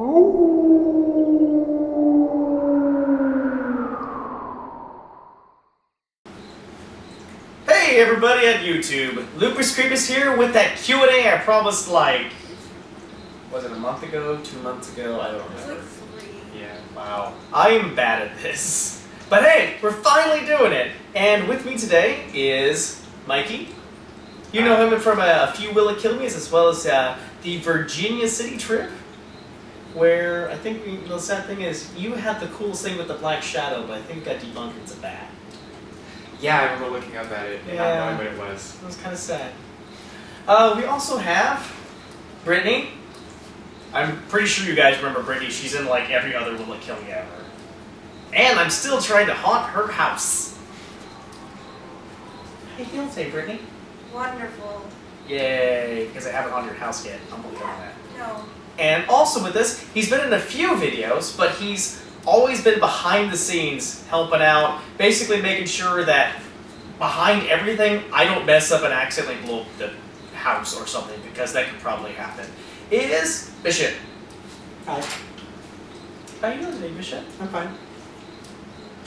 Hey everybody at YouTube, Lupus Creepus here with that Q&A I promised was it a month ago, 2 months ago, I don't remember. It was like 3. Yeah, wow. I am bad at this. But hey, we're finally doing it. And with me today is Mikie. You know him from a few Will It Kill Me's as well as the Virginia City trip. Where I think the sad thing is you had the coolest thing with the black shadow, but I think it got debunked it's a bat. Yeah, I remember looking up at it and not knowing what it was. It was kind of sad. We also have Brittany. I'm pretty sure you guys remember Brittany. She's in like every other Will It Kill Me ever. And I'm still trying to haunt her house. How you feeling today, Brittany? Wonderful. Yay, because I haven't haunted your house yet. I'm working on that. No. And also with this, he's been in a few videos, but he's always been behind the scenes, helping out, basically making sure that behind everything, I don't mess up and accidentally blow up the house or something, because that could probably happen. It is Bishop. Hi. How you doing today, Bishop? I'm fine.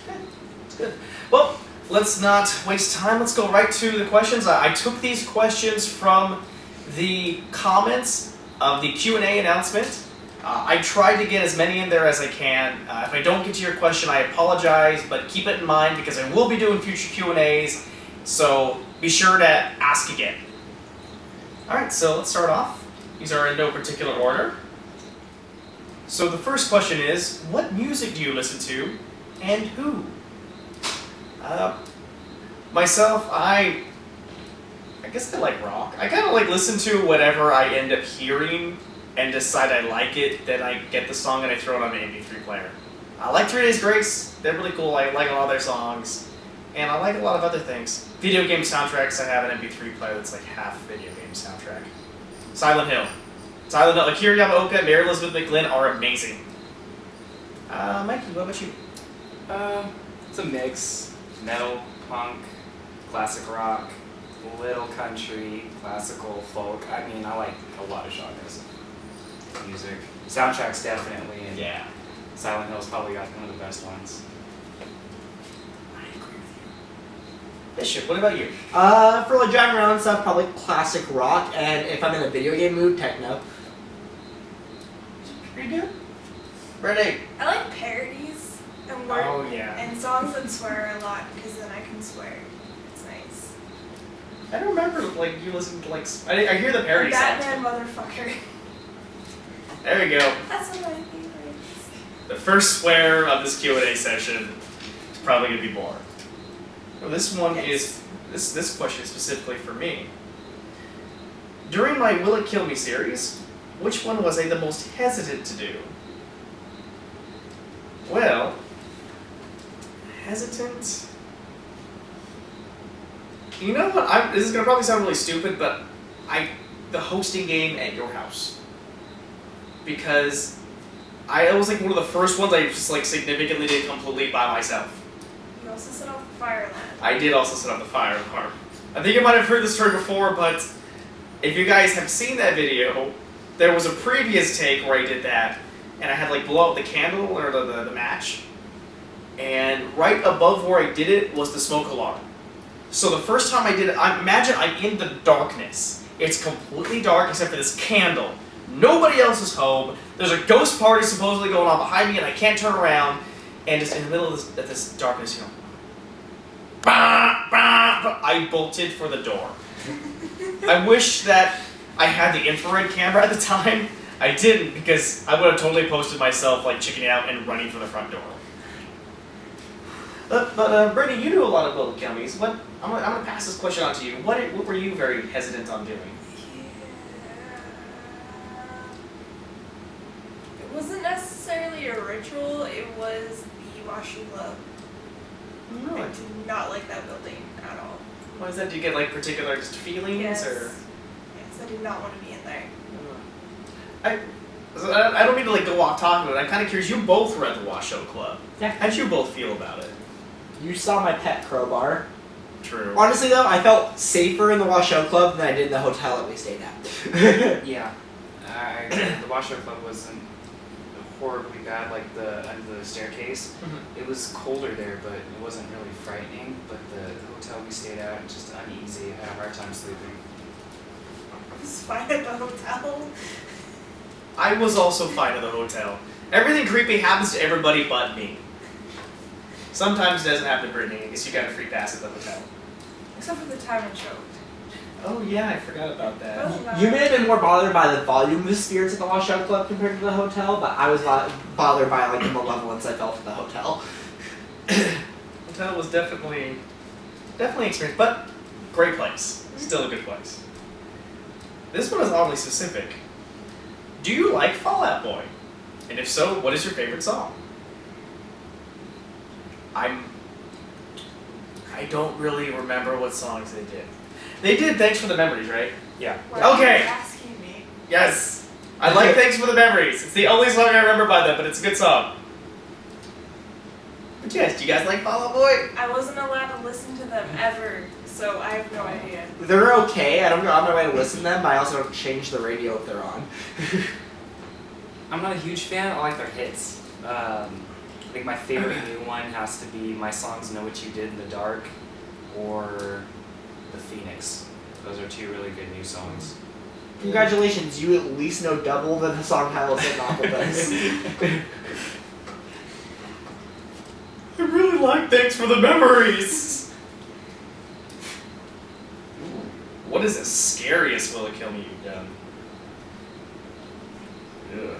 Good. It's good. Well, let's not waste time. Let's go right to the questions. I took these questions from the comments of the Q&A announcement. I tried to get as many in there as I can. If I don't get to your question, I apologize, but keep it in mind because I will be doing future Q&As, so be sure to ask again. Alright, so let's start off. These are in no particular order. So the first question is, what music do you listen to, and who? Myself, I guess I like rock. I kind of like listen to whatever I end up hearing and decide I like it, then I get the song and I throw it on the MP3 player. I like 3 Days Grace, they're really cool, I like a lot of their songs, and I like a lot of other things. Video game soundtracks, I have an MP3 player that's like half video game soundtrack. Silent Hill. Akira Yamaoka and Mary Elizabeth McGlynn are amazing. Mikie, what about you? It's a mix. Metal, punk, classic rock, little country, classical, folk. I mean, I like a lot of genres of music. Soundtracks definitely, and Yeah. Silent Hill's probably got one of the best ones. I agree with you. Bishop, what about you? For like driving around and stuff, probably classic rock, and if I'm in a video game mood, techno. Pretty good. Brittany. I like parodies and words Oh yeah. and songs that swear a lot because then I can swear. It's nice. I don't remember like you listen to like I hear the parody songs. Batman motherfucker. There we go. That's one of my favorites. The first swear of this Q&A session is probably gonna be more. Well, this one is this question is specifically for me. During my Will It Kill Me series, which one was I the most hesitant to do? Well, hesitant. You know what? This is gonna probably sound really stupid, but the hosting game at your house, because it was like one of the first ones I just like significantly did completely by myself. You also set off the fire alarm. I did also set up the fire alarm. I think you might have heard this story before, but if you guys have seen that video, there was a previous take where I did that, and I had like blow out the candle or the match, and right above where I did it was the smoke alarm. So the first time I did it, imagine I'm in the darkness. It's completely dark except for this candle. Nobody else is home. There's a ghost party supposedly going on behind me, and I can't turn around. And just in the middle of this darkness, you know, bah, bah, bah, I bolted for the door. I wish that I had the infrared camera at the time. I didn't, because I would have totally posted myself like chickening out and running for the front door. But Brittany, you do a lot of Will It Kill Me's. I'm gonna pass this question on to you. What were you very hesitant on doing? It wasn't necessarily a ritual, it was the Washoe Club. Really? I do not like that building at all. Why is that? Do you get like particular just feelings Yes. or? Yes, I do not want to be in there. I don't mean to like go off topic, but I'm kind of curious. You both were at the Washoe Club. Yeah. How'd you both feel about it? You saw my pet crowbar. True. Honestly though, I felt safer in the Washoe Club than I did in the hotel that we stayed at. Yeah. The Washoe Club wasn't horribly bad, like the under the staircase. It was colder there, but it wasn't really frightening. But the hotel we stayed at, just uneasy. I had a hard time sleeping. It was fine at the hotel. I was also fine at the hotel. Everything creepy happens to everybody but me. Sometimes it doesn't happen to Brittany, because you got a free pass at the hotel. Except for the time I choked. Oh yeah, I forgot about that. Oh. You may have been more bothered by the volume of the spirits at the Washoe Club compared to the hotel, but I was bothered by like the malevolence I felt at the hotel. Hotel was definitely experience, but great place. Still a good place. This one is oddly specific. Do you like Fall Out Boy? And if so, what is your favorite song? I don't really remember what songs they did. They did Thanks for the Memories, right? Yeah. Why are Okay. you asking me? Yes. I like Thanks for the Memories. It's the only song I remember by them, but it's a good song. But yes, do you guys like Fall Out Boy? I wasn't allowed to listen to them ever, so I have no idea. They're okay. I don't go on my way to listen to them, but I also don't change the radio if they're on. I'm not a huge fan. I like their hits. I think my favorite new one has to be My Songs Know What You Did in the Dark or The Phoenix. Those are two really good new songs. Congratulations, you at least know double the song titles that Novel does. I really like Thanks for the Memories. What is the scariest Will It Kill Me you've done? Ugh.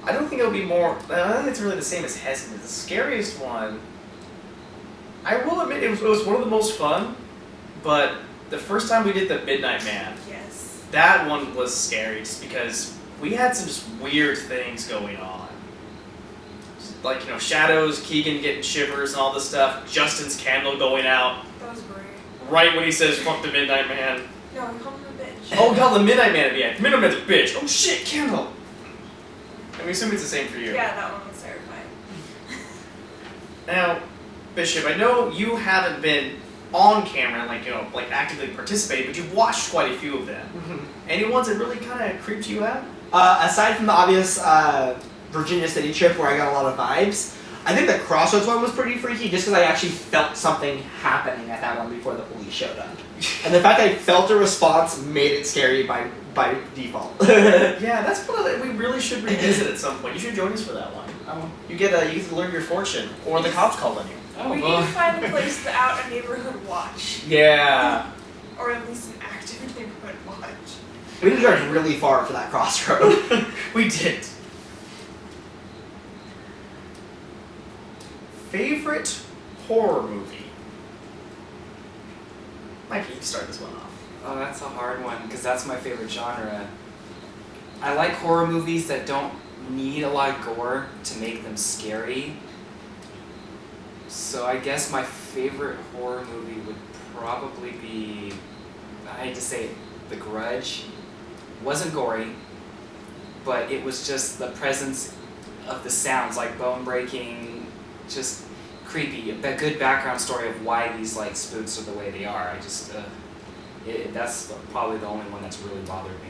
I don't think it'll be more. I don't think it's really the same as Heston. The scariest one, I will admit, it was one of the most fun, but the first time we did the Midnight Man, Yes. that one was scary just because we had some just weird things going on. Like, shadows, Keegan getting shivers and all this stuff, Justin's candle going out That was great. right when he says, "Fuck the Midnight Man." No, he called him a bitch. Oh, God, the Midnight Man at the end. Midnight Man's a bitch. Oh, shit, candle. And we assume it's the same for you. Yeah, that one was terrifying. Now, Bishop, I know you haven't been on camera, like actively participating, but you've watched quite a few of them. Any ones that really kind of creeped you out? Aside from the obvious Virginia City trip where I got a lot of vibes, I think the Crossroads one was pretty freaky just because I actually felt something happening at that one before the police showed up. And the fact I felt a response made it scary by default. Yeah, that's one that we really should revisit at some point. You should join us for that one. You get to learn your fortune, or the cops call on you. We need to find a place to out a neighborhood watch. Yeah. Or at least an active neighborhood watch. We did drive really far for that crossroad. We did. Favorite horror movie? Mikey, you can start this one off. Oh, that's a hard one because that's my favorite genre. I like horror movies that don't need a lot of gore to make them scary. So I guess my favorite horror movie would probably be, I hate to say it, The Grudge. Wasn't gory, but it was just the presence of the sounds, like bone breaking, just creepy. A good background story of why these spooks are the way they are. I just, that's probably the only one that's really bothered me.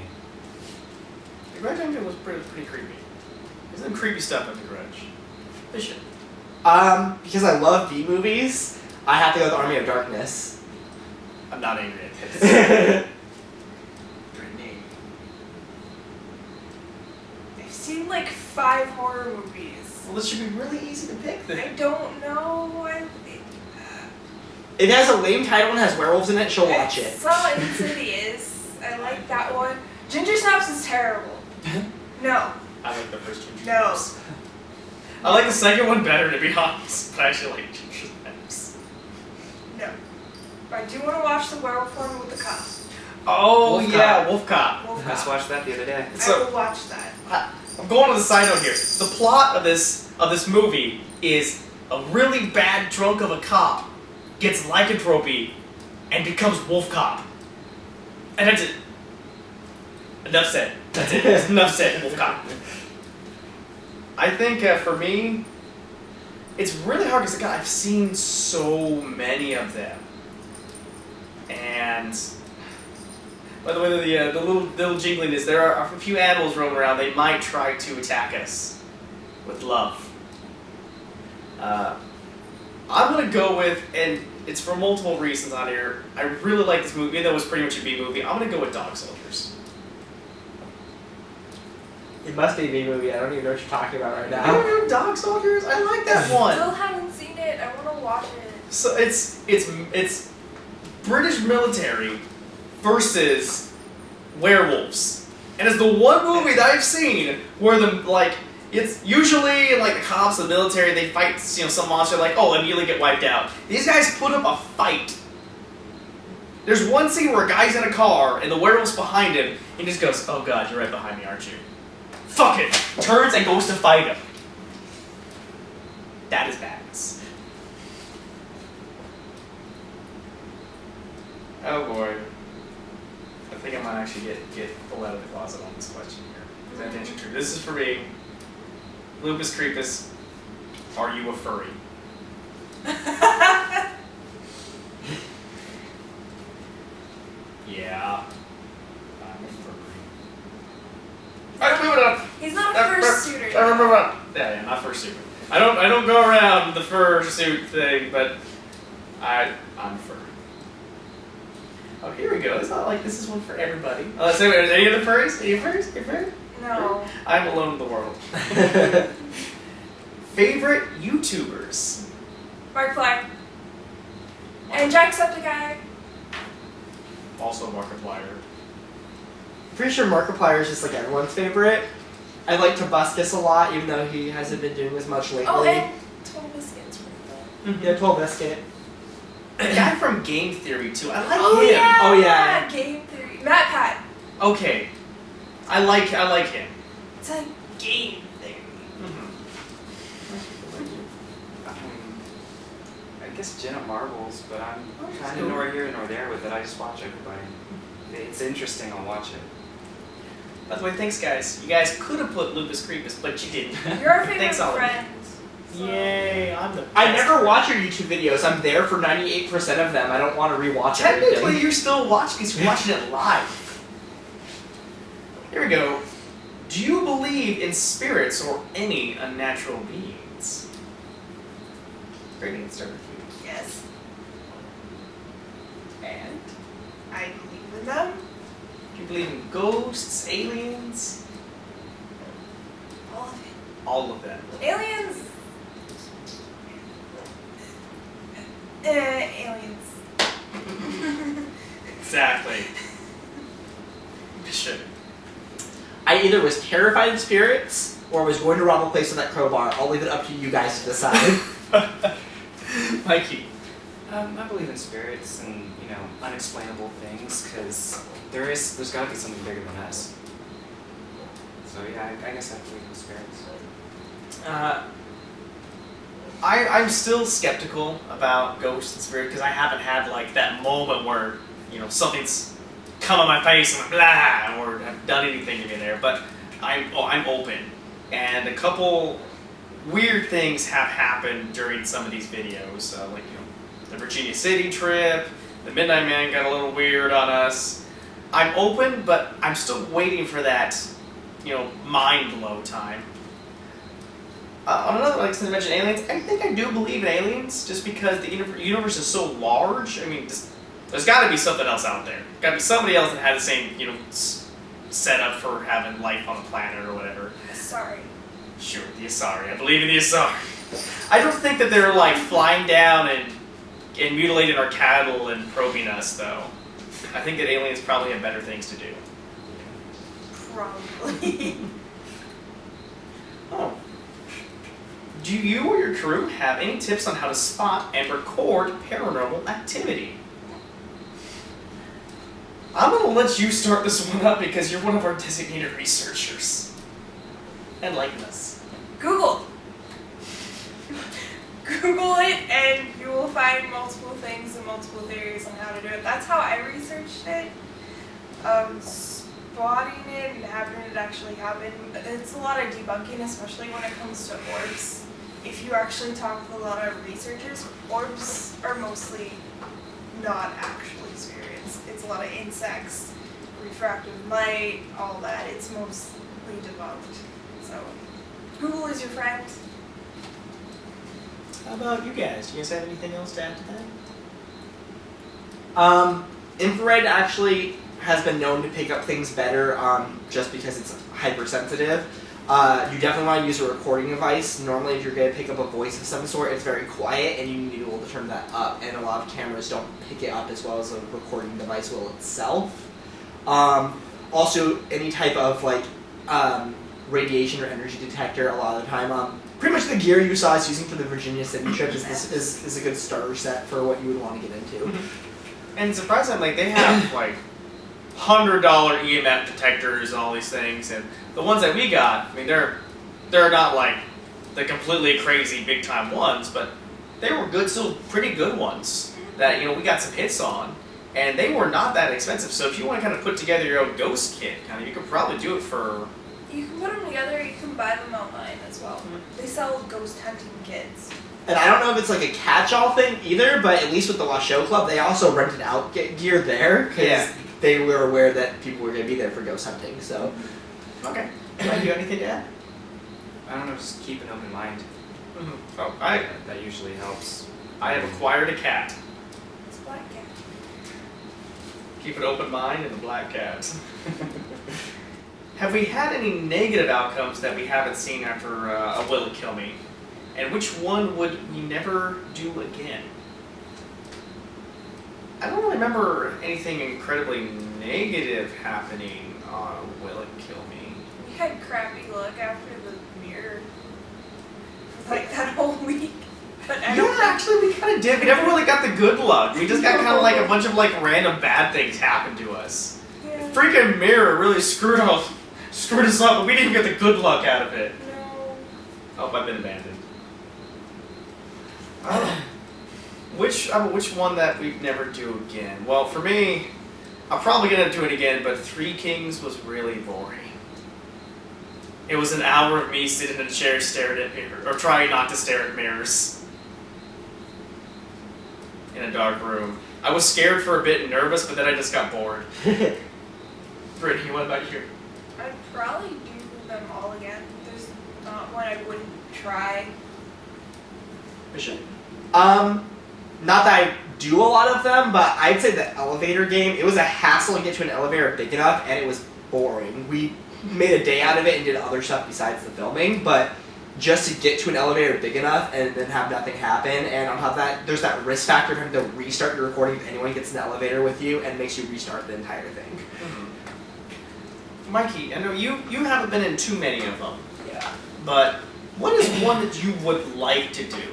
The Grudge Engine was pretty creepy. There's some creepy stuff in The Grudge. Bishop. Because I love B movies, I have to go with Army of Darkness. I'm not angry at this. Brittany. I've seen 5 horror movies. Well, this should be really easy to pick I then. don't know. If it has a lame title and has werewolves in it, she'll watch it. Saw Insidious. I like that one. Ginger Snaps is terrible. No. I like the first Ginger No. Snaps. I like the second one better, to be honest, but I actually like Ginger Snaps. No. But I do want to watch the werewolf one with the cop. Oh, Wolf yeah, Cop. Wolf Cop. Wolf I just cop. watched that the other day. So- I will watch that. I'm going on the side note here. The plot of this movie is a really bad drunk of a cop gets lycanthropy and becomes Wolf Cop. And that's it. Enough said. That's it. Enough said, Wolf Cop. I think for me, it's really hard because I've seen so many of them. And by the way, the little jingling is there are a few animals roaming around. They might try to attack us. with love. I'm gonna go with, and it's for multiple reasons on here. I really like this movie, even though it was pretty much a B movie. I'm gonna go with Dog Soldiers. It must be a B movie. I don't even know what you're talking about right I now. don't know, Dog Soldiers. I like that one. Still haven't seen it. I want to watch it. So it's British military versus werewolves, and it's the one movie that I've seen where it's usually like the cops, the military, they fight some monster immediately get wiped out. These guys put up a fight. There's one scene where a guy's in a car and the werewolf's behind him, and he just goes, "Oh God, you're right behind me, aren't you?" Fuck it, turns and goes to fight him. That is badass. Oh boy. I think I might actually get pulled out of the closet on this question here. Is that answer true? This is for me. Lupus, Creepus, are you a furry? Yeah. I'm a furry. Alright, move it up. He's not a fursuiter. Yeah, not fursuit. I don't go around the fursuit thing, but I'm a furry. Oh, here we go. It's not like this is one for everybody. So, any other furries? Any furries? Any furries? No. I'm alone in the world. Favorite YouTubers? Markiplier. And Jacksepticeye. Also Markiplier. Pretty sure Markiplier is just like everyone's favorite. I like Tobuscus a lot, even though he hasn't been doing as much lately. Oh, and Total Biscuits. Yeah, 12 Biscuit. The guy from Game Theory too. I like Oh him. yeah. Oh, yeah. Game Theory. Matt Pat. Okay. I like him. It's a game theory. I guess Jenna Marbles, but I'm Oh, kind of nor here nor there with it. I just watch everybody. It's interesting. I'll watch it. By the way, thanks guys. You guys could have put Lupus Creepus, but you didn't. You're our favorite Thanks, Ollie. friend. So. Yay, I'm the best. I never watch your YouTube videos. I'm there for 98% of them. I don't want to rewatch Technically, everything. you're still watching because you're watching it live. Here we go. Do you believe in spirits or any unnatural beings? Brittany, let's start with you. Yes. And? I believe in them. Do you believe in ghosts, aliens? All of it. All of them. Aliens. Aliens. Exactly. Shit. I either was terrified of spirits or was going to rob a place with that crowbar. I'll leave it up to you guys to decide. Mikey. I believe in spirits and unexplainable things because there's got to be something bigger than us. So yeah, I guess I believe in spirits. I'm still skeptical about ghosts and spirits because I haven't had that moment where something's come on my face and blah or have done anything to me there. But I'm open, and a couple weird things have happened during some of these videos, the Virginia City trip, the Midnight Man got a little weird on us. I'm open, but I'm still waiting for that, mind blow time. On another, since I mentioned aliens, I think I do believe in aliens, just because the universe is so large. I mean, there's got to be something else out there. Got to be somebody else that had the same, setup for having life on the planet or whatever. Sorry. Sure, the Asari. I believe in the Asari. I don't think that they're flying down and mutilating our cattle and probing us, though. I think that aliens probably have better things to do. Probably. Oh. Do you or your crew have any tips on how to spot and record paranormal activity? I'm going to let you start this one up because you're one of our designated researchers. Enlighten us. Google. Google it and you will find multiple things and multiple theories on how to do it. That's how I researched it. Spotting it and having it actually happen, it's a lot of debunking, especially when it comes to orbs. If you actually talk with a lot of researchers, orbs are mostly not actually spirits. It's a lot of insects, refractive light, all that. It's mostly debunked. So Google is is your friend. How about you guys? Do you guys have anything else to add to that? Infrared actually has been known to pick up things better just because it's hypersensitive. You definitely want to use a recording device. Normally, if you're going to pick up a voice of some sort, it's very quiet, and you need to be able to turn that up. And a lot of cameras don't pick it up as well as a recording device will itself. Also, any type of radiation or energy detector, a lot of the time, pretty much the gear you saw us using for the Virginia City trip is a good starter set for what you would want to get into. And surprisingly, they have $100 EMF detectors and all these things, and the ones that we got, I mean, they're not like the completely crazy big time ones, but they were good, still pretty good ones that we got some hits on, and they were not that expensive. So if you want to kind of put together your own ghost kit, you could probably do it for. You can put them together. You can buy them online as well. They sell ghost hunting kits. And I don't know if it's like a catch-all thing either, but at least with the Washoe Club, they also rented out gear there because they were aware that people were going to be there for ghost hunting. So, okay. Do you have anything to add? I don't know, just keep an open mind. Mm-hmm. Oh, That usually helps. I have acquired a cat. It's a black cat. Keep an open mind and a black cat. Have we had any negative outcomes that we haven't seen after a Will It Kill Me? And which one would we never do again? I don't really remember anything incredibly negative happening on Will It Kill Me. We had crappy luck after the mirror for that whole week. But I don't think Actually we kind of did. We never really got the good luck. We just got kind of like a bunch of random bad things happened to us. Yeah. Freaking mirror really screwed us up, but we didn't get the good luck out of it. No. Oh, I've been abandoned. Which one that we'd never do again? Well, for me, I'm probably gonna do it again, but Three Kings was really boring. It was an hour of me sitting in a chair staring at mirrors, or trying not to stare at mirrors. In a dark room. I was scared for a bit and nervous, but then I just got bored. Brittany, what about you? I'd probably do them all again. There's not one I wouldn't try. Bishop? Not that I do a lot of them, but I'd say the elevator game, it was a hassle to get to an elevator big enough, and it was boring. We made a day out of it and did other stuff besides the filming, but just to get to an elevator big enough and then have nothing happen, and on top of that, there's that risk factor of having to restart your recording if anyone gets in the elevator with you and makes you restart the entire thing. Mikey, I know you haven't been in too many of them, Yeah. but what is one that you would like to do?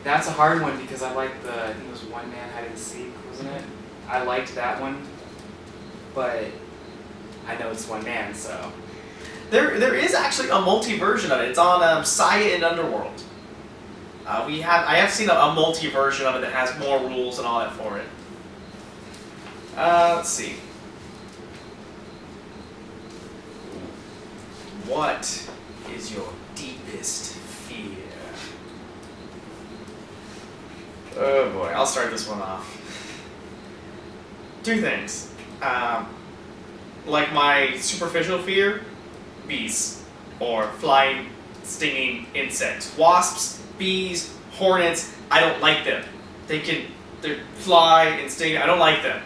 That's a hard one because I like I think it was One Man Hide and Seek, wasn't it? I liked that one, but I know it's one man, so. There is actually a multi-version of it. It's on Saya and Underworld. I have seen a multi-version of it that has more rules and all that for it. Let's see. What is your deepest fear? Oh boy, I'll start this one off. Two things. Like my superficial fear, bees, or flying, stinging insects. Wasps, bees, hornets, I don't like them. They fly and sting, I don't like them.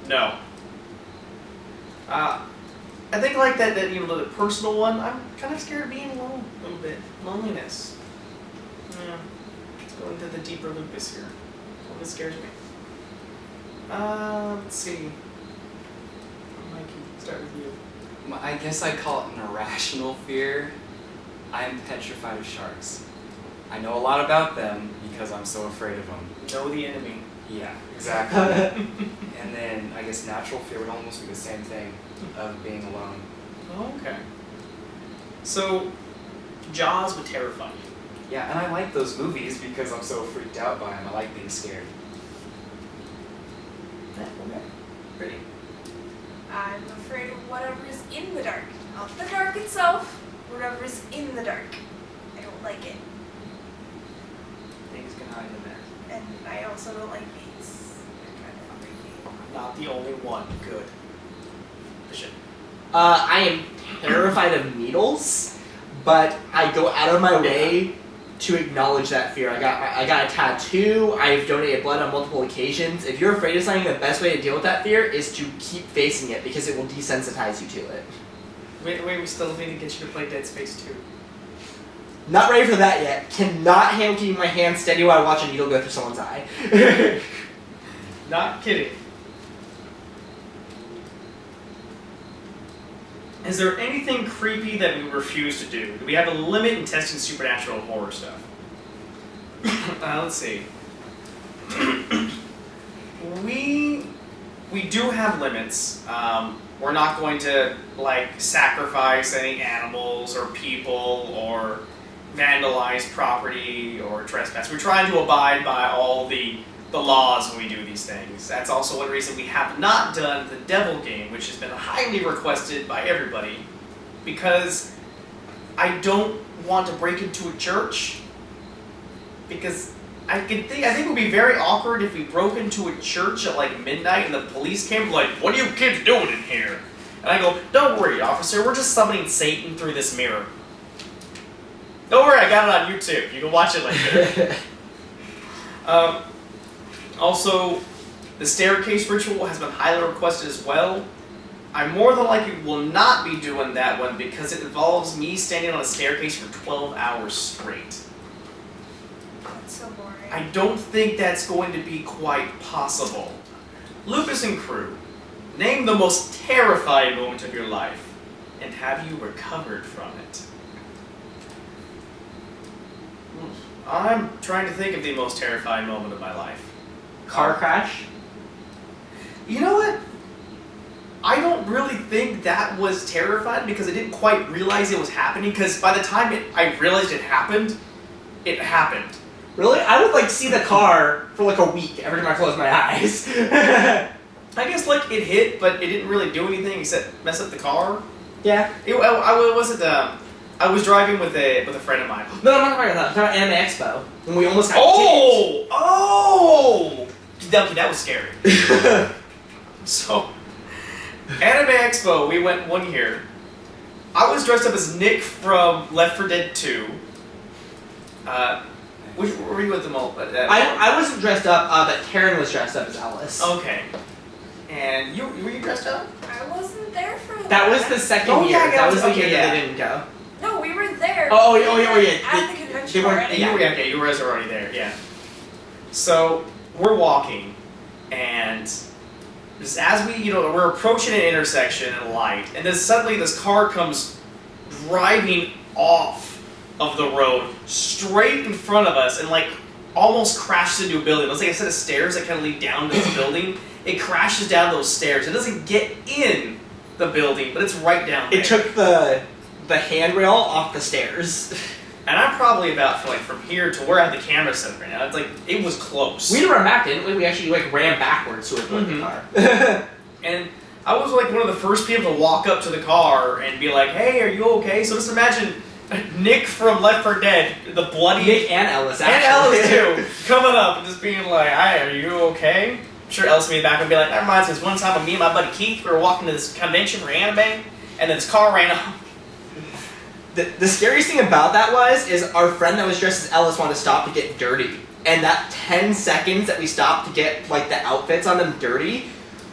No. I think like that the personal one, I'm kind of scared of being alone a little bit. Loneliness. Yeah. Let's go into the deeper Lupus here. That's what scares me. Let's see. Mikey, start with you. I guess I call it an irrational fear. I am petrified of sharks. I know a lot about them because I'm so afraid of them. Know the enemy. Yeah, exactly. And then I guess natural fear would almost be the same thing of being alone. Oh, okay. So, Jaws would terrify you. Yeah, and I like those movies because I'm so freaked out by them. I like being scared. Okay. Pretty. I'm afraid of whatever is in the dark. Not the dark itself, whatever is in the dark. I don't like it. Things can hide in there. And I also don't like bees. They're kind of freaky. Not the only one. Good. Bishop. I am terrified of needles, but I go out of my way to acknowledge that fear. I got a tattoo. I've donated blood on multiple occasions. If you're afraid of something, the best way to deal with that fear is to keep facing it because it will desensitize you to it. Wait, we still need to get you to play Dead Space 2. Not ready for that yet. Cannot handle keeping my hand steady while I watch a needle go through someone's eye. Not kidding. Is there anything creepy that we refuse to do? Do we have a limit in testing supernatural horror stuff? Let's see. we do have limits. We're not going to sacrifice any animals or people or vandalize property or trespass. We're trying to abide by all the laws when we do these things. That's also one reason we have not done the devil game, which has been highly requested by everybody, because I don't want to break into a church, because I think it would be very awkward if we broke into a church at midnight and the police came what are you kids doing in here? And I go, don't worry, officer, we're just summoning Satan through this mirror. Don't worry, I got it on YouTube. You can watch it later. Also, the staircase ritual has been highly requested as well. I more than likely will not be doing that one because it involves me standing on a staircase for 12 hours straight. That's so boring. I don't think that's going to be quite possible. Lupus and crew, name the most terrifying moment of your life, and have you recovered from it? I'm trying to think of the most terrifying moment of my life. Car crash? You know what? I don't really think that was terrifying because I didn't quite realize it was happening, because by the time I realized it happened, it happened. Really? I would see the car for a week every time I close my eyes. I guess it hit, but it didn't really do anything except mess up the car. Yeah. I wasn't. I was driving with a friend of mine. No, I'm not talking about that. I'm talking about Anime Expo. When we almost got kicked. Oh! That was scary. So, Anime Expo, we went one year. I was dressed up as Nick from Left 4 Dead 2. Which were you at the mall? I wasn't dressed up, but Karen was dressed up as Alice. Okay. And were you dressed up? I wasn't there for that. That was the second year. That was the year that they didn't go. No, we were there. Oh, yeah. At the convention already. You were already there, yeah. So, we're walking, and just as we're approaching an intersection and a light, and then suddenly this car comes driving off of the road straight in front of us and almost crashes into a building. It was a set of stairs that kind of lead down to this building. It crashes down those stairs. It doesn't get in the building, but it's right down there. It took the handrail off the stairs. And I'm probably about from here to where I have the camera set right now. It's it was close. We didn't run back, didn't we? We actually ran backwards to avoid the car. And I was one of the first people to walk up to the car and be like, "Hey, are you okay?" So just imagine Nick from Left 4 Dead, the bloody Nick and Ellis, and Ellis too, coming up and just being like, "Hi, are you okay?" I'm sure Ellis would be back and be like, "That reminds me of one time with me and my buddy Keith, we were walking to this convention for anime, and then this car ran up." The scariest thing about that is our friend that was dressed as Ellis wanted to stop to get dirty. And that 10 seconds that we stopped to get the outfits on them dirty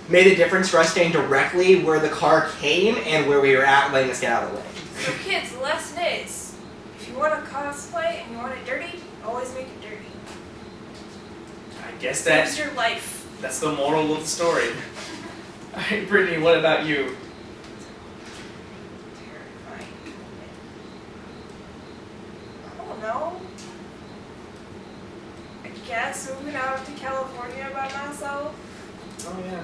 made a difference for us staying directly where the car came and where we were at, letting us get out of the way. So kids, the lesson is, if you want to cosplay and you want it dirty, always make it dirty. I guess Saves your life. that's the moral of the story. Alright, Brittany, what about you? No. I guess moving out to California by myself. Oh yeah.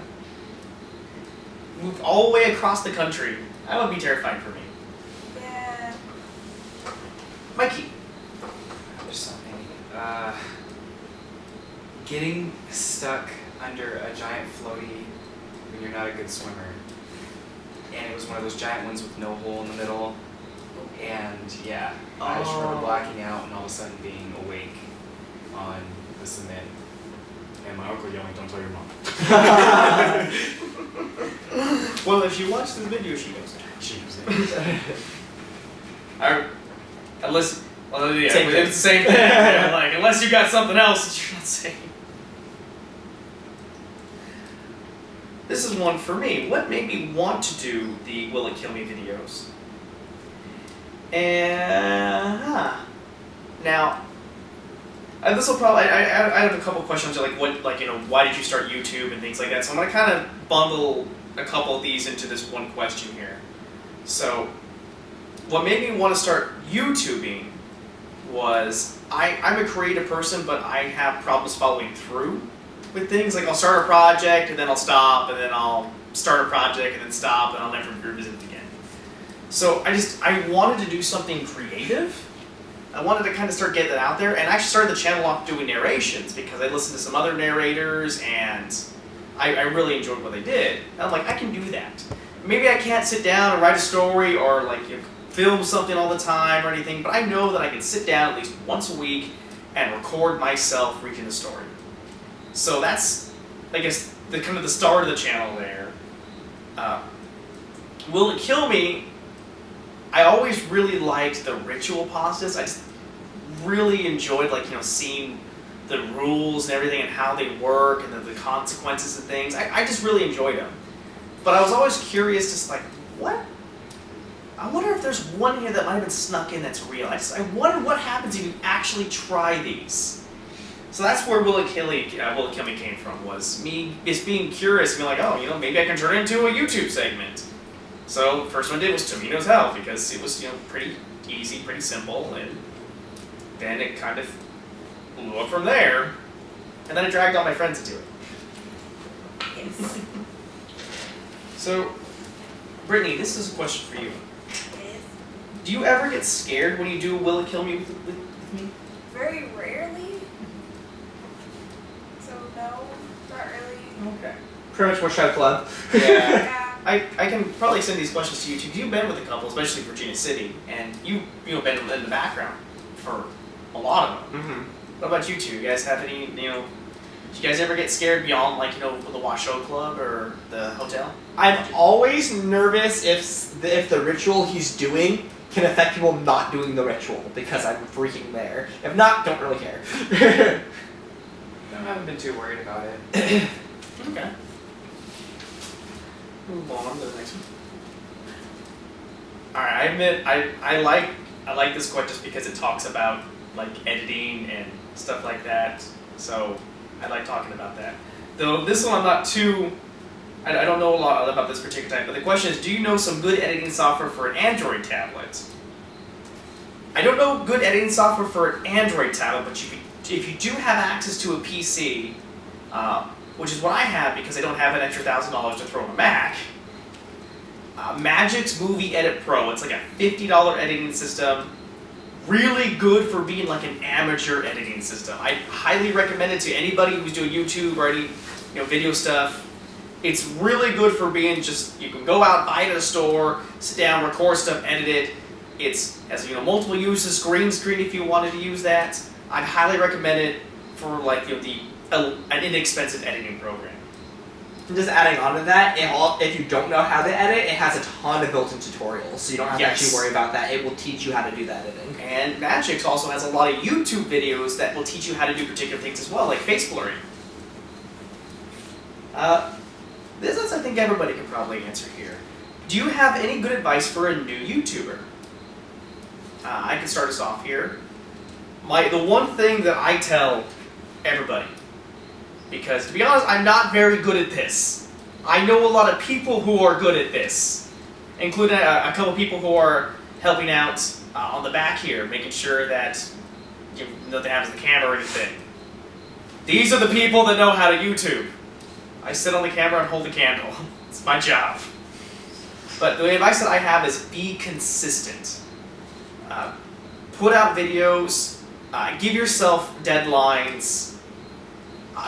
Move all the way across the country. That would be terrifying for me. Yeah. Mikie. There's so many. Getting stuck under a giant floaty when you're not a good swimmer. And it was one of those giant ones with no hole in the middle. And yeah, I just remember blacking out and all of a sudden being awake on the cement. And my uncle yelling, "Don't tell your mom." Well, if you watch the video, she knows that. She was Unless, well, yeah, Same thing. it's the same thing. Yeah, like, unless you got something else that you're not saying. This is one for me. What made me want to do the Will It Kill Me videos? And now, this will probably. I have a couple questions like what, like, you know, why did you start YouTube and things like that. So I'm gonna kind of bundle a couple of these into this one question here. So, what made me want to start YouTubing was I'm a creative person, but I have problems following through with things. Like I'll start a project and then I'll stop, and then I'll start a project and then stop, and I'll never revisit it again. So I wanted to do something creative. I wanted to kind of start getting that out there, and I actually started the channel off doing narrations because I listened to some other narrators, and I really enjoyed what they did. And I'm like, I can do that. Maybe I can't sit down and write a story or like, you know, film something all the time or anything, but I know that I can sit down at least once a week and record myself reading the story. So that's, I guess, the kind of the start of the channel there. Will It Kill Me? I always really liked the ritual pastas. I just really enjoyed, like, you know, seeing the rules and everything and how they work and the consequences and things. I just really enjoyed them. But I was always curious, just like, what? I wonder if there's one here that might have been snuck in that's real. I wonder what happens if you actually try these. So that's where Will It Kill Me came from, was me just being curious and being like, oh, you know, maybe I can turn it into a YouTube segment. So first one I did was Tomino's Hell, because it was, you know, pretty easy, pretty simple, and then it kind of blew up from there, and then I dragged all my friends into it. Yes. So, Brittany, this is a question for you. Yes. Do you ever get scared when you do Will It Kill Me with me? Very rarely. So no, not really. Okay. Pretty much Washoe Club. Yeah. Yeah. I can probably send these questions to you too. You've been with a couple, especially Virginia City, and you've been in the background for a lot of them. Mm-hmm. What about you two? You guys have any, you know, do you guys ever get scared beyond, like, you know, the Washoe Club or the hotel? I'm always nervous if the ritual he's doing can affect people not doing the ritual, because I'm freaking there. If not, don't really care. I haven't been too worried about it. Okay. Move on to the next one. Alright, I admit I like this quote just because it talks about, like, editing and stuff like that. So I like talking about that. Though this one I'm not too, I don't know a lot about this particular type, but the question is, do you know some good editing software for an Android tablet? I don't know good editing software for an Android tablet, but if you do have access to a PC, which is what I have because I don't have an extra $1,000 to throw in a Mac, Magic's Movie Edit Pro. It's like a $50 editing system. Really good for being like an amateur editing system. I highly recommend it to anybody who's doing YouTube or any, you know, video stuff. It's really good for being just, you can go out, buy it at a store, sit down, record stuff, edit it. It's, has, you know, multiple uses, green screen if you wanted to use that. I'd highly recommend it for, like, you know, an inexpensive editing program. And just adding on to that, if you don't know how to edit, it has a ton of built-in tutorials, so you don't have to actually worry about that. It will teach you how to do that editing. And Magix also has a lot of YouTube videos that will teach you how to do particular things as well, like face blurring. This is, I think everybody can probably answer here. Do you have any good advice for a new YouTuber? I can start us off here. The one thing that I tell everybody, because to be honest, I'm not very good at this. I know a lot of people who are good at this, including a couple people who are helping out on the back here, making sure that nothing happens to the camera or anything. These are the people that know how to YouTube. I sit on the camera and hold the candle. It's my job. But the advice that I have is be consistent. Put out videos, give yourself deadlines,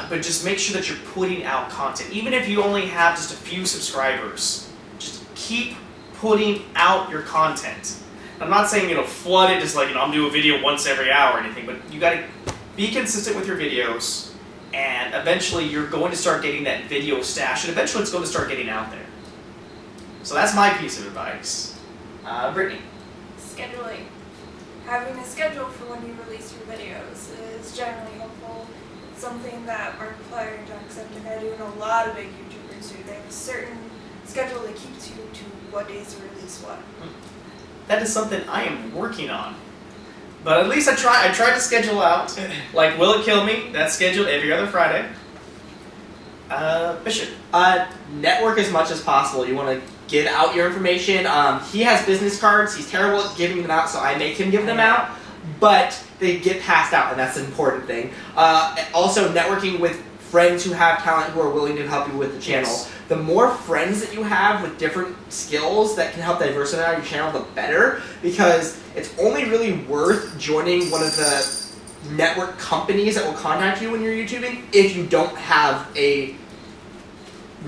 but just make sure that you're putting out content. Even if you only have just a few subscribers, just keep putting out your content. I'm not saying, you know, flood it, just like, you know, I'm doing a video once every hour or anything, but you gotta be consistent with your videos, and eventually you're going to start getting that video stash, and eventually it's going to start getting out there. So that's my piece of advice. Brittany. Scheduling. Having a schedule for when you release your videos is generally helpful. It's something that Markiplier and Jacksepticeye do, and a lot of big YouTubers do. They have a certain schedule they keep to what days to release what. That is something I am working on. But at least I tried to schedule out. Like Will It Kill Me? That's scheduled every other Friday. Bishop. Network as much as possible. You want to get out your information. He has business cards. He's terrible at giving them out, so I make him give them out. But they get passed out, and that's the important thing. Also, networking with friends who have talent who are willing to help you with the channel. Yes. The more friends that you have with different skills that can help diversify your channel, the better. Because it's only really worth joining one of the network companies that will contact you when you're YouTubing if you don't have a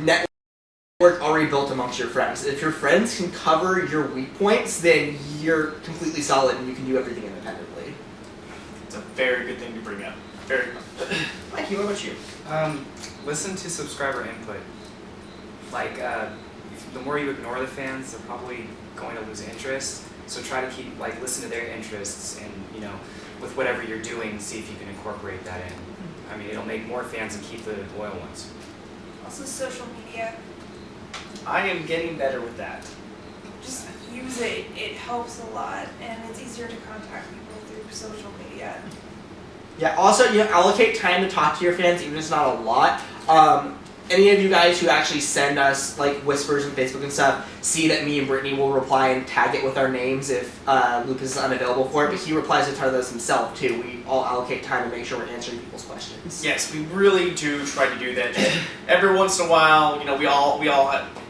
network already built amongst your friends. If your friends can cover your weak points, then you're completely solid and you can do everything independently. It's a very good thing to bring up. Very much. Mikey, what about you? Listen to subscriber input. Like, the more you ignore the fans, they're probably going to lose interest. So try to keep, listen to their interests and, with whatever you're doing, see if you can incorporate that in. I mean, it'll make more fans and keep the loyal ones. Also, social media. I am getting better with that. Just use it. It helps a lot, and it's easier to contact people through social media. Yeah, also, allocate time to talk to your fans, even if it's not a lot. Any of you guys who actually send us, whispers on Facebook and stuff, see that me and Brittany will reply and tag it with our names if Lupus is unavailable for it, but he replies to those himself, too. We all allocate time to make sure we're answering people's questions. Yes, we really do try to do that. Every once in a while, we all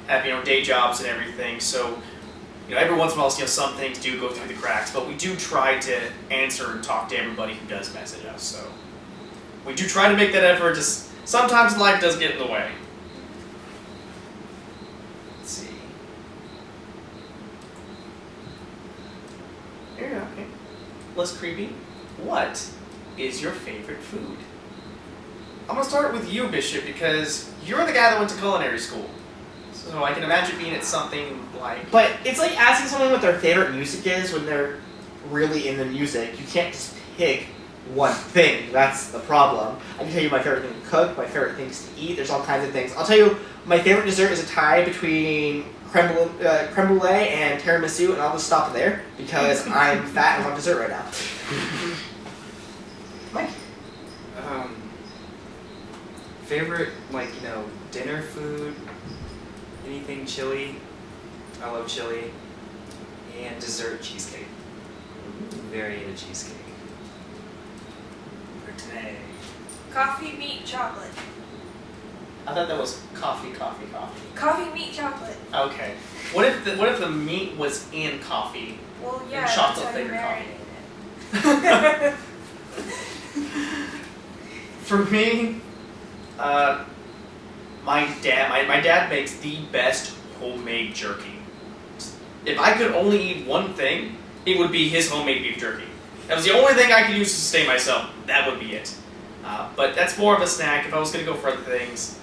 have day jobs and everything, so every once in a while, some things do go through the cracks, but we do try to answer and talk to everybody who does message us, so we do try to make that effort. Just sometimes life does get in the way. Let's see. Here, okay. Less creepy. What is your favorite food? I'm gonna start with you, Bishop, because you're the guy that went to culinary school. So I can imagine being at something like... But it's like asking someone what their favorite music is when they're really into music. You can't just pick one thing. That's the problem. I can tell you my favorite thing to cook, my favorite things to eat. There's all kinds of things. I'll tell you, my favorite dessert is a tie between creme brulee and tiramisu, and I'll just stop there because I'm fat and want dessert right now. Mike? Favorite, dinner food, anything chili. I love chili. And dessert, cheesecake. Very into cheesecake. Brittany. Coffee, meat, chocolate. I thought that was coffee. Coffee, meat, chocolate. Okay. What if the meat was in coffee? Well, yeah, And that's chocolate how you flavored marinate it. For me, my dad makes the best homemade jerky. If I could only eat one thing, it would be his homemade beef jerky. That was the only thing I could use to sustain myself. That would be it. But that's more of a snack. If I was going to go for other things,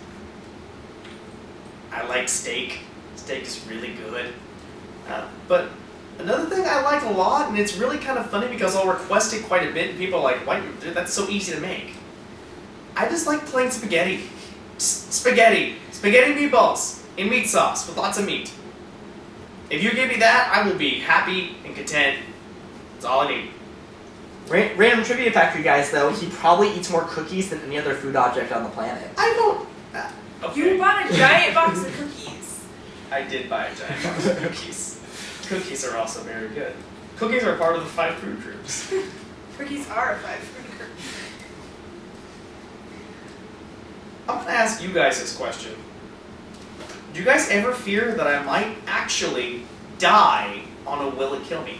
I like steak. Steak is really good. But another thing I like a lot, and it's really kind of funny because I'll request it quite a bit, and people are like, "Why? That's so easy to make." I just like plain spaghetti. Spaghetti meatballs in meat sauce with lots of meat. If you give me that, I will be happy and content. That's all I need. Random trivia fact for you guys, though, he probably eats more cookies than any other food object on the planet. I don't... okay. You bought a giant box of cookies. I did buy a giant box of cookies. Cookies are also very good. Cookies are part of the 5 food groups. Cookies are a 5 food group. I'm going to ask you guys this question. Do you guys ever fear that I might actually die on a Will It Kill Me?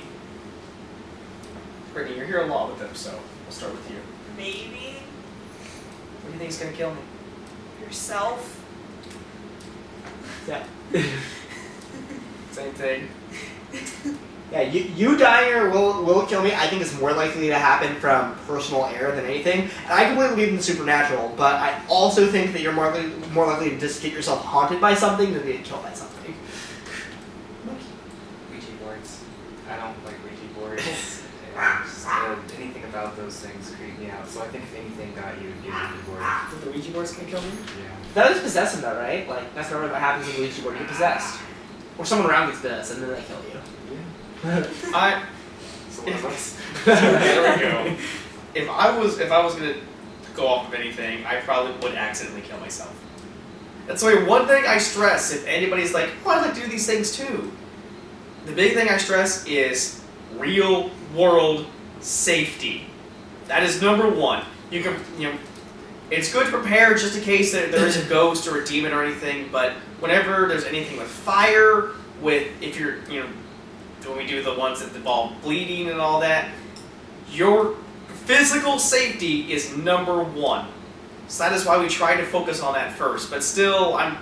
Brittany, you're here a lot with them, so we'll start with you. Maybe. What do you think is going to kill me? Yourself. Yeah. Same thing. Yeah, you dying or will it kill me, I think is more likely to happen from personal error than anything. And I completely believe in the supernatural, but I also think that you're more likely to just get yourself haunted by something than to get killed by something. Ouija boards. I don't like Ouija boards. Anything about those things creep me out. So I think if anything got you, it'd be a Ouija board. The Ouija board's gonna kill me? Yeah. That is possessing though, right? Like, that's normally what happens in the Ouija board. You get possessed. Or someone around gets possessed, and then they kill you. So one of us. There we go. If I was gonna go off of anything, I probably would accidentally kill myself. That's why one thing I stress, if anybody's like, oh, I'd like to do these things too. The big thing I stress is real world safety. That is number one. You can, it's good to prepare just in case there is a ghost or a demon or anything, but whenever there's anything with fire, if you're, when we do the ones that involve bleeding and all that, your physical safety is number one. So that is why we try to focus on that first. But still, I'm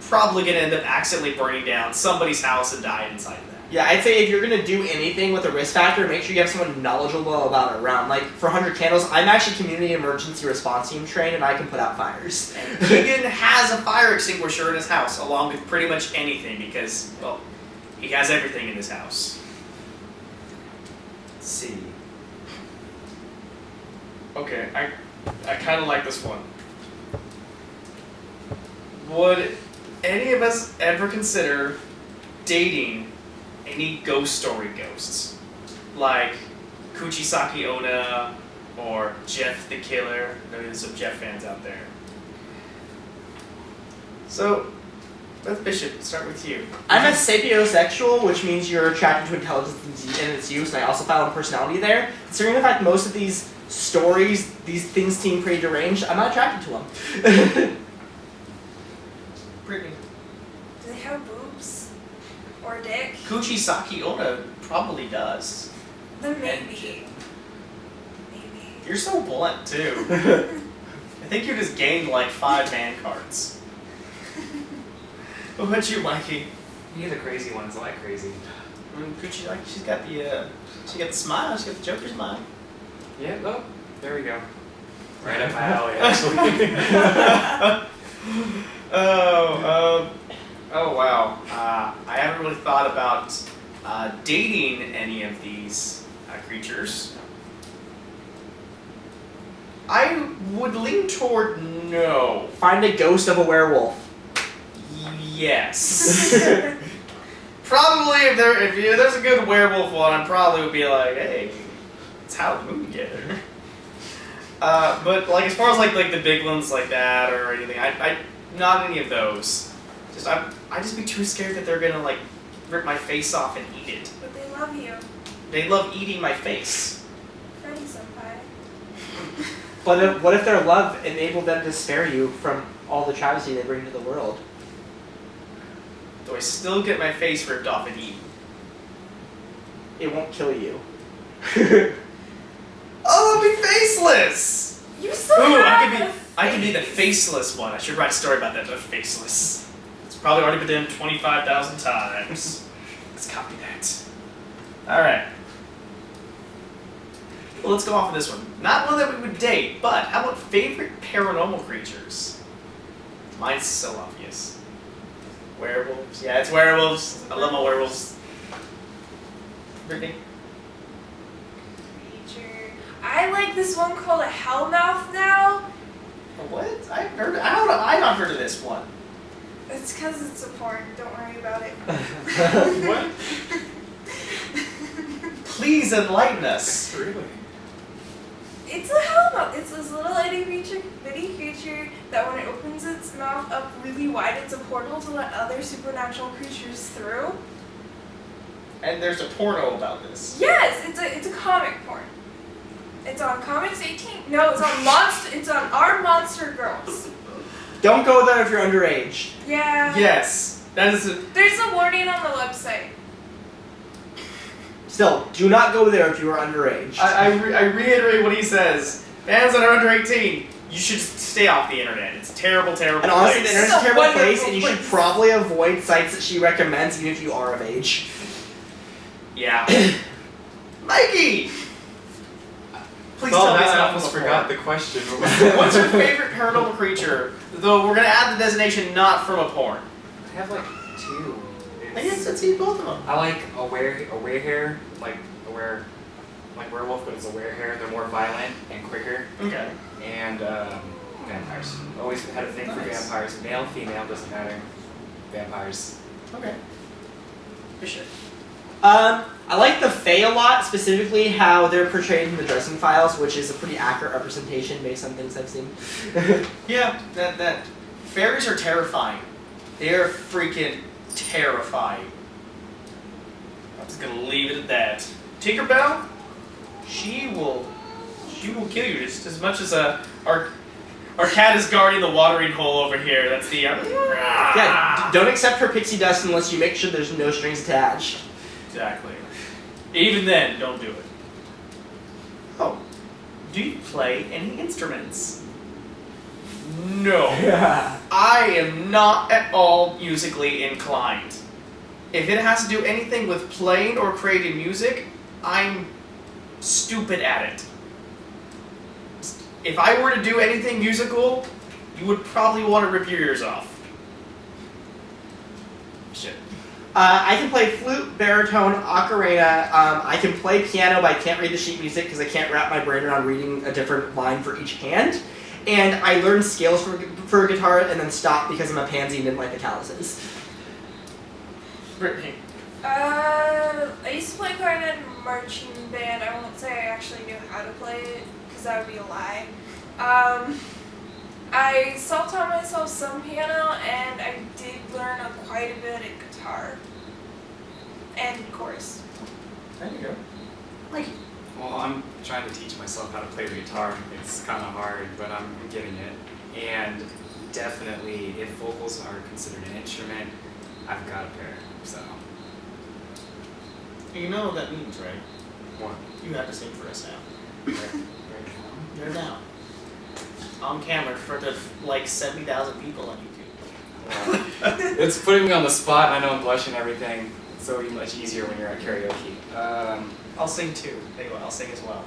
probably going to end up accidentally burning down somebody's house and die inside of that. Yeah, I'd say if you're going to do anything with a risk factor, make sure you have someone knowledgeable about it around. Like, for 100 Candles, I'm actually community emergency response team trained, and I can put out fires. And Keegan has a fire extinguisher in his house, along with pretty much anything, because, well, he has everything in his house. Let's see. Okay, I kind of like this one. Would any of us ever consider dating any ghost story ghosts? Like Kuchisaki Onna or Jeff the Killer? I know there's some Jeff fans out there. So, Beth Bishop, start with you. I'm a sapiosexual, which means you're attracted to intelligence and its use, and I also found personality there. Considering the fact most of these stories, these things seem pretty deranged, I'm not attracted to them. Brittany. Do they have boobs? Or a dick? Kuchisaki Onna probably does. Then maybe. You're so blunt, too. I think you just gained like 5 man cards. What about you, Mikey? You're the crazy ones. I like crazy. Kuchisaki, she's got the smile. She's got the Joker smile. Yeah, oh, there we go. Right up my alley, actually. Oh wow. I haven't really thought about dating any of these creatures. I would lean toward no. Find a ghost of a werewolf. Yes. Probably if there's a good werewolf one, I probably would be like, hey, let's have a movie together. But like as far as like the big ones like that or anything, I not any of those. Just I just be too scared that they're gonna like rip my face off and eat it. But they love you. They love eating my face. Freddy senpai. But what if their love enabled them to spare you from all the travesty they bring to the world? Do I still get my face ripped off and eaten? It won't kill you. Oh, I'll be faceless! You still Ooh, have I could be the faceless one. I should write a story about that, but faceless. It's probably already been done 25,000 times. Let's copy that. Alright. Well, let's go off of this one. Not one that we would date, but how about favorite paranormal creatures? Mine's so obvious. Werewolves. Yeah, it's werewolves. I love my werewolves. Brittany? Creature. I like this one called a hellmouth now. What? I've heard. How have I not heard of this one? It's because it's a porn. Don't worry about it. What? Please enlighten us. Really? It's a hellmouth. It's this little bitty creature that when it opens its mouth up really wide, it's a portal to let other supernatural creatures through. And there's a porno about this. Yes, it's a comic porn. It's on Comics 18. No, it's on Monster. It's on Our Monster Girls. Don't go there if you're underage. Yeah. Yes, that is. There's a warning on the website. Still, do not go there if you are underage. I reiterate what he says. Fans that are under 18, you should stay off the internet. It's a terrible, terrible And honestly, place. the internet's a It's a terrible wonderful place, and you should place. probably avoid sites that she recommends, even if you are of age. Yeah. Mikey! Please Oh, tell me it's I not almost from a forgot porn. the question. What's your favorite paranormal creature? Though we're gonna add the designation not from a porn. I have like 2. I guess I'd see both of them. I like a werehair, like werewolf, but it's a werehair. They're more violent and quicker. Okay. And vampires. Always had a thing for Nice. vampires. Male, female, doesn't matter. Vampires. Okay. For sure. I like the Fae a lot, specifically how they're portrayed in the Dresden Files, which is a pretty accurate representation based on things I've seen. Yeah, that fairies are terrifying. They are freaking terrifying. I'm just gonna leave it at that. Tinkerbell, she will kill you just as much as our cat is guarding the watering hole over here. That's the Yeah, don't accept her pixie dust unless you make sure there's no strings attached. Exactly. Even then, don't do it. Oh, do you play any instruments? No. I am not at all musically inclined. If it has to do anything with playing or creating music, I'm stupid at it. If I were to do anything musical, you would probably want to rip your ears off. Shit. I can play flute, baritone, ocarina. I can play piano, but I can't read the sheet music because I can't wrap my brain around reading a different line for each hand. And I learned scales for guitar and then stopped because I'm a pansy and didn't like the calluses. Brittany. I used to play clarinet in marching band. I won't say I actually knew how to play it, because that would be a lie. I self-taught myself some piano, and I did learn quite a bit of guitar. And chorus. There you go. Mikie. Well, I'm trying to teach myself how to play the guitar. It's kind of hard, but I'm getting it. And definitely, if vocals are considered an instrument, I've got a pair. So. You know what that means, right? What? You have to sing for us now. Right now? Right now. On camera for the, 70,000 people on YouTube. Well, it's putting me on the spot. I know I'm blushing and everything. It's so much easier when you're at karaoke. I'll sing too. Tell you what, I'll sing as well.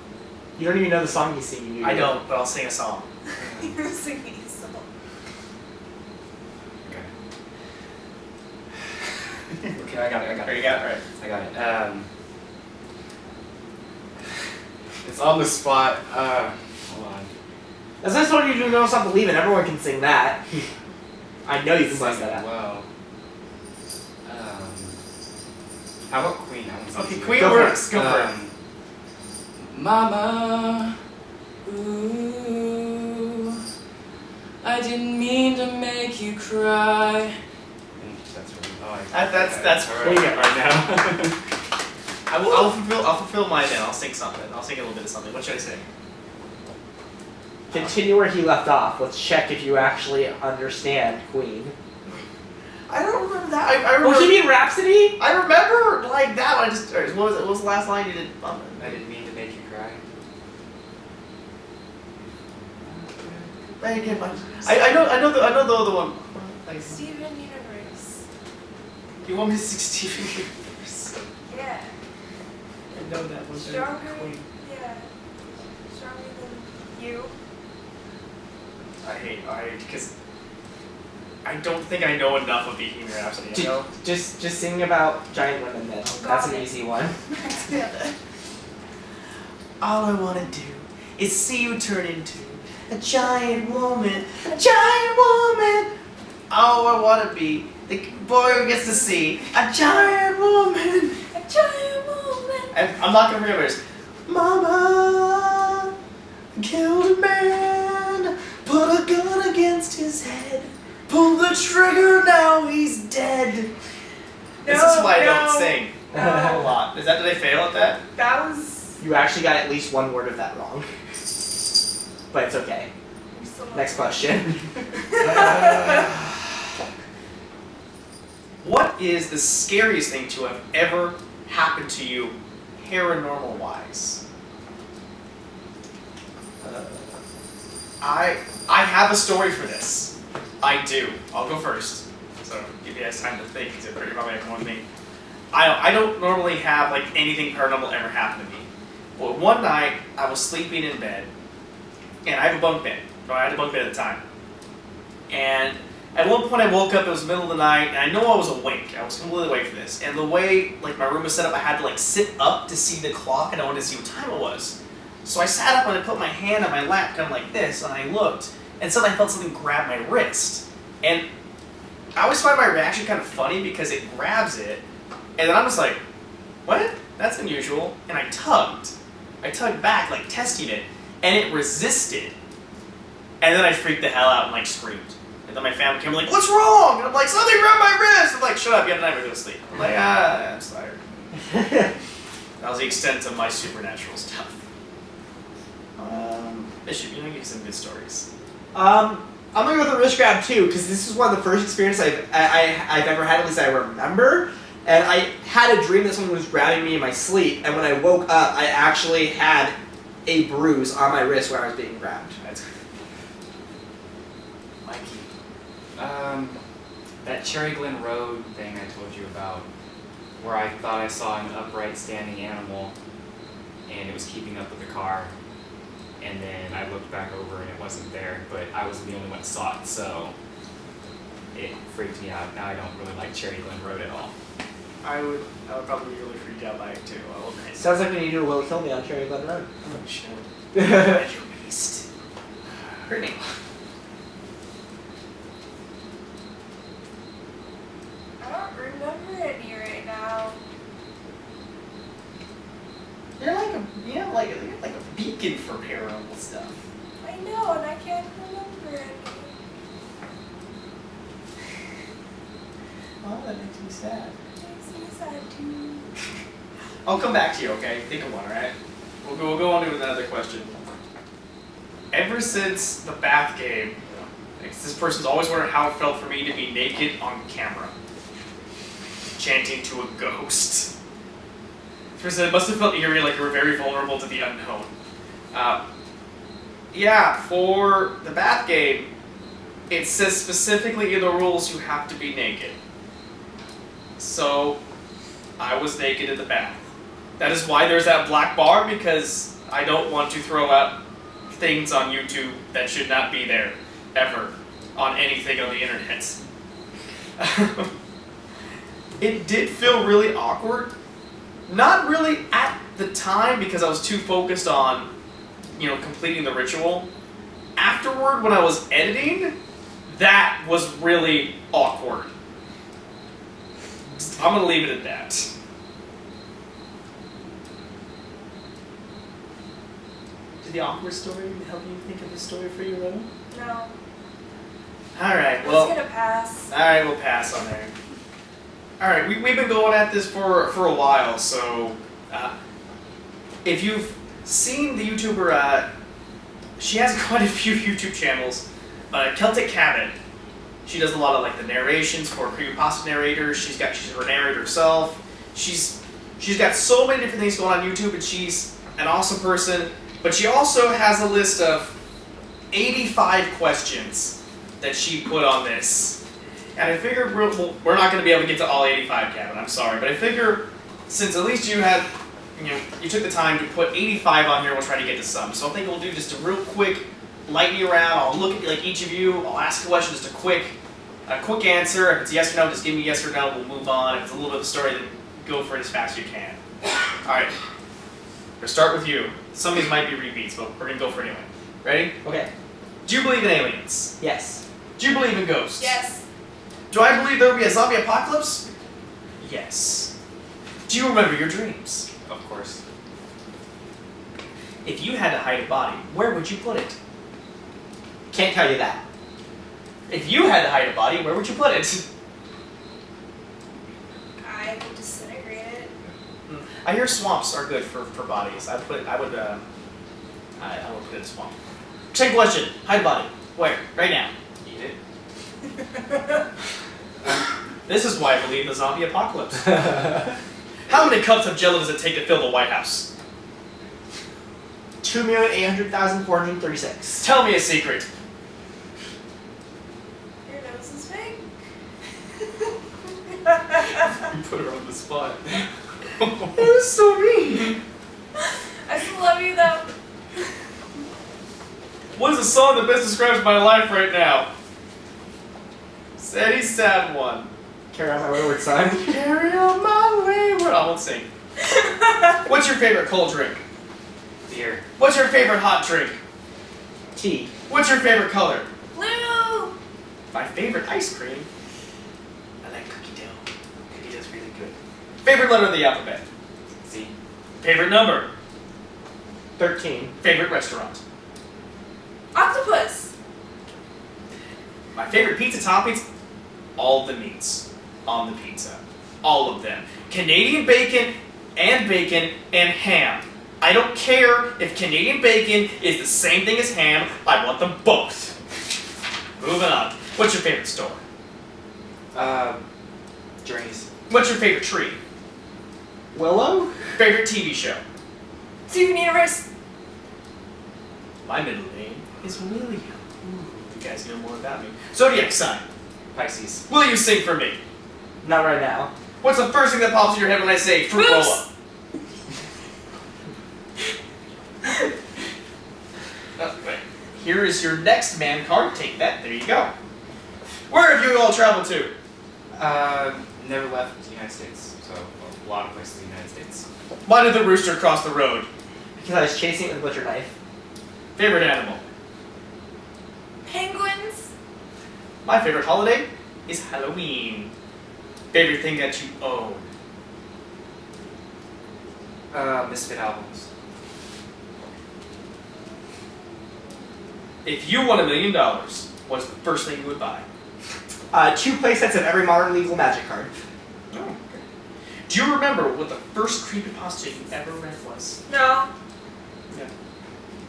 You don't even know the song he's singing. I don't, but I'll sing a song. You're singing a song. Okay, I got it. There you go. All right. I got it. It's on the spot. Hold on. As I told you to Don't Stop Believing, everyone can sing that. I know you can sing that out. Well. How about Queen? That one's Okay, easier. Queen Go for works. Go for it. Mama, ooh, I didn't mean to make you cry. That's really, That's all There you go. right now. I'll fulfill mine then. I'll sing something. I'll sing a little bit of something. What should I sing? Continue where he left off. Let's check if you actually understand Queen. I don't remember that. I remember. Bohemian Rhapsody? I remember that. I just. What was it? What was the last line you did? I didn't mean to make you cry. I know the other one. Steven Universe. You want me to sing Steven Universe? Yeah. I know that was Stronger. Queen. Yeah. Stronger than you. Because I don't think I know enough of Bohemian Rhapsody. You know? Just sing about giant women then. That's an easy one. All I want to do is see you turn into a giant woman. A giant woman. Oh, I want to be the boy who gets to see a giant woman. A giant woman. And I'm not gonna forget this. Mama killed a man, put a gun against his head, pull the trigger, now he's dead. This is why I don't sing a lot. Is that, did I fail at that? That was. You actually got at least one word of that wrong. But it's okay. Next question. What is the scariest thing to have ever happened to you, paranormal wise? I have a story for this. I do. I'll go first. So give you guys time to think, because you're probably have one thing. I don't normally have anything paranormal ever happen to me. But one night I was sleeping in bed, and I have a bunk bed. I had a bunk bed at the time, and At one point I woke up, it was the middle of the night, and I know I was awake. I was completely awake for this. And the way like my room was set up, I had to like sit up to see the clock, and I wanted to see what time it was. So I sat up and I put my hand on my lap, kind of like this, and I looked, and suddenly I felt something grab my wrist. And I always find my reaction kind of funny because it grabs it, and then I'm just like, what? That's unusual. And I tugged. I tugged back, like testing it, and it resisted. And then I freaked the hell out and like screamed. And then my family came like, what's wrong? And I'm like, something grabbed my wrist! I'm like, shut up, you have a nightmare, go to sleep. I'm like, I'm tired. That was the extent of my supernatural stuff. Bishop, you know, give some good stories. I'm gonna go with the wrist grab too, because this is one of the first experiences I've ever had, at least I remember. And I had a dream that someone was grabbing me in my sleep, and when I woke up, I actually had a bruise on my wrist where I was being grabbed. That's Mikey. That Cherry Glen Road thing I told you about, where I thought I saw an upright standing animal, and it was keeping up with the car. And then I looked back over and it wasn't there, but I wasn't the only one that saw it, so it freaked me out. Now I don't really like Cherry Glen Road at all. I would probably be really freaked out by it too. I will admit. Sounds like we need to do a Will Kill Me on Cherry Glen Road. Oh, shit. You're a beast. Brittany. I don't remember any right now. You're like a beacon for paranormal stuff. I know, and I can't remember any. Oh, that makes me sad. Makes me sad too. I'll come back to you, okay? Think of one, alright? We'll go on to another question. Ever since the bath game, this person's always wondered how it felt for me to be naked on camera, chanting to a ghost. This person, it must have felt eerie, like you were very vulnerable to the unknown. Yeah, for the bath game, it says specifically in the rules you have to be naked. So, I was naked in the bath. That is why there's that black bar, because I don't want to throw out things on YouTube that should not be there, ever, on anything on the internet. It did feel really awkward. Not really at the time, because I was too focused on, you know, completing the ritual. Afterward, when I was editing, that was really awkward. I'm gonna leave it at that. Did the awkward story help you think of a story for your own? No. Alright, I'm well. just gonna pass. Alright, we'll pass on there. Alright, we've been going at this for a while, so if you've seen the YouTuber, she has quite a few YouTube channels. Celtic Cabbit. She does a lot of like the narrations for Creepus narrators. She's her narrator herself. She's got so many different things going on YouTube, and she's an awesome person. But she also has a list of 85 questions that she put on this. And I figured we're not going to be able to get to all 85, Kevin. I'm sorry, but I figure since at least you had, you took the time to put 85 on here, we'll try to get to some. So I think we'll do just a real quick lightning round. I'll look at like each of you. I'll ask a question, just a quick answer. If it's yes or no, just give me yes or no. We'll move on. If it's a little bit of a story, then go for it as fast as you can. All right. We'll start with you. Some of these might be repeats, but we're gonna go for it anyway. Ready? Okay. Do you believe in aliens? Yes. Do you believe in ghosts? Yes. Do I believe there will be a zombie apocalypse? Yes. Do you remember your dreams? Of course. If you had to hide a body, where would you put it? Can't tell you that. If you had to hide a body, where would you put it? I would disintegrate it. I hear swamps are good for bodies. I would put it in a swamp. Second question. Hide a body. Where? Right now. Eat it. This is why I believe in the zombie apocalypse. How many cups of Jello does it take to fill the White House? 2,800,436. Tell me a secret. Your nose is big. You put her on the spot. That was so mean. I still love you though. What is the song that best describes my life right now? Steady, sad one. Carry on my wayward son. Carry on my wayward. I won't sing. What's your favorite cold drink? Beer. What's your favorite hot drink? Tea. What's your favorite color? Blue. My favorite ice cream? I like cookie dough. Cookie dough's really good. Favorite letter of the alphabet? C. Favorite number? 13. Favorite restaurant? Octopus. My favorite pizza toppings? All the meats on the pizza. All of them. Canadian bacon and ham. I don't care if Canadian bacon is the same thing as ham. I want them both. Moving on. What's your favorite store? Journeys. What's your favorite tree? Willow? Favorite TV show? Steven Universe. My middle name is William. Ooh, you guys know more about me. Zodiac sign. Pisces. Will you sing for me? Not right now. What's the first thing that pops in your head when I say fruit roll Oops. up? Wait. Here is your next man card. Take that. There you go. Where have you all traveled to? Never left the United States, so a lot of places in the United States. Why did the rooster cross the road? Because I was chasing it with a butcher knife. Favorite animal? Penguins. My favorite holiday is Halloween. Favorite thing that you own? Misfit albums. If you won $1 million, what's the first thing you would buy? 2 play sets of every modern legal magic card. Oh, okay. Do you remember what the first creepypasta you ever read was? No. Yeah.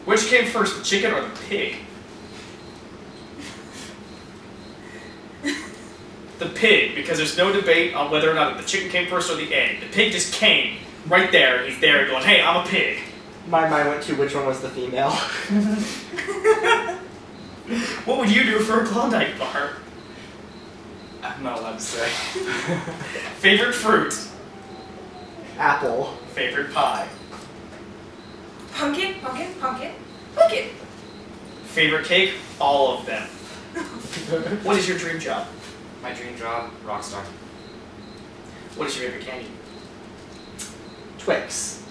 Which came first, the chicken or the pig? The pig, because there's no debate on whether or not the chicken came first or the egg. The pig just came right there. He's there going, hey, I'm a pig. My mind went to which one was the female. What would you do for a Klondike bar? I'm not allowed to say. Favorite fruit? Apple. Favorite pie? Pumpkin. Pumpkin. Pumpkin. Pumpkin. Favorite cake? All of them. What is your dream job? My dream job, rock star. What is your favorite candy? Twix.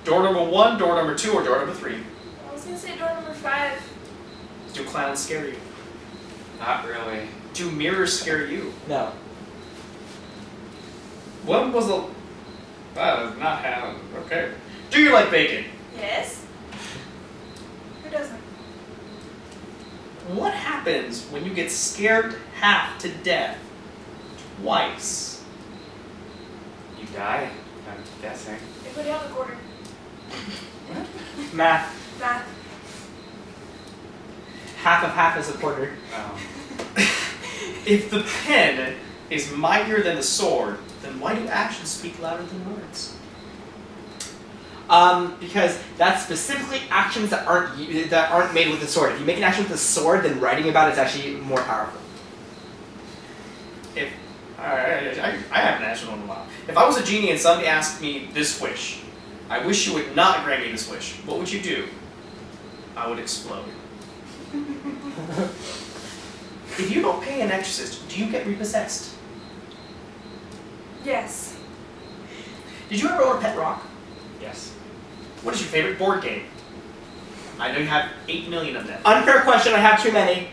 Door number 1, door number 2, or door number 3? I was gonna say door number 5. Do clowns scare you? Not really. Do mirrors scare you? No. When was the... That is not how... Okay. Do you like bacon? Yes. Who doesn't? What happens when you get scared half to death twice? You die, I'm guessing. They put down the quarter. Math. Math. Half is a quarter. If the pen is mightier than the sword, then why do actions speak louder than words? Because that's specifically actions that aren't made with the sword. If you make an action with the sword, then writing about it is actually more powerful. If I haven't asked one in a while. If I was a genie and somebody asked me this wish, I wish you would not grant me this wish. What would you do? I would explode. If you don't pay an exorcist, do you get repossessed? Yes. Did you ever order Pet Rock? Yes. What is your favorite board game? I know you have 8 million of them. Unfair question, I have too many.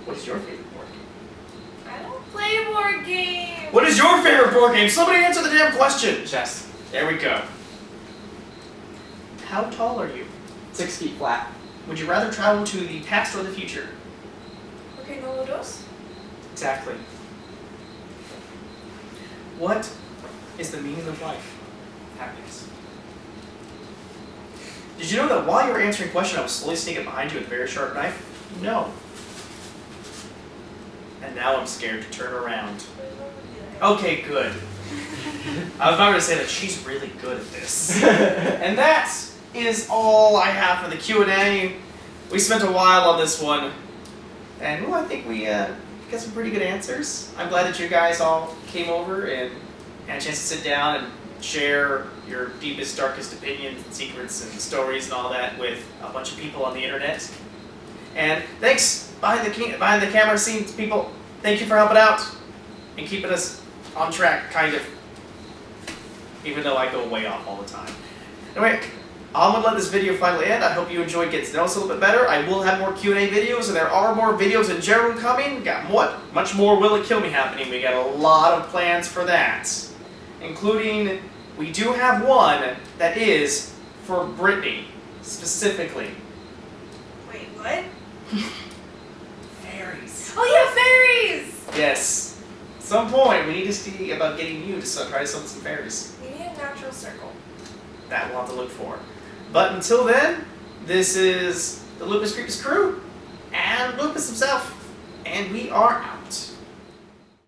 What is your favorite board game? I don't play board games. What is your favorite board game? Somebody answer the damn question. Chess. There we go. How tall are you? 6 feet flat. Would you rather travel to the past or the future? Okay, no dos. Exactly. What is the meaning of life? Happiness. Did you know that while you were answering a question, I was slowly sneaking behind you with a very sharp knife? No. And now I'm scared to turn around. Okay, good. I was about to say that she's really good at this. And that is all I have for the Q&A. We spent a while on this one. And well, I think we got some pretty good answers. I'm glad that you guys all came over and had a chance to sit down and share your deepest, darkest opinions and secrets and stories and all that with a bunch of people on the internet. And thanks behind the camera scenes people, thank you for helping out and keeping us on track, kind of. Even though I go way off all the time. Anyway, I'm gonna let this video finally end. I hope you enjoyed getting to know us a little bit better. I will have more Q&A videos, and there are more videos in general coming. Got much more Will It Kill Me happening. We got a lot of plans for that, including we do have one that is for Brittany specifically. Wait, what? Fairies. Oh yeah, fairies! Yes. At some point, we need to see about getting you to try to summon some fairies. We need a natural circle. That we'll have to look for. But until then, this is the Lupus Creepus crew and Lupus himself, and we are out.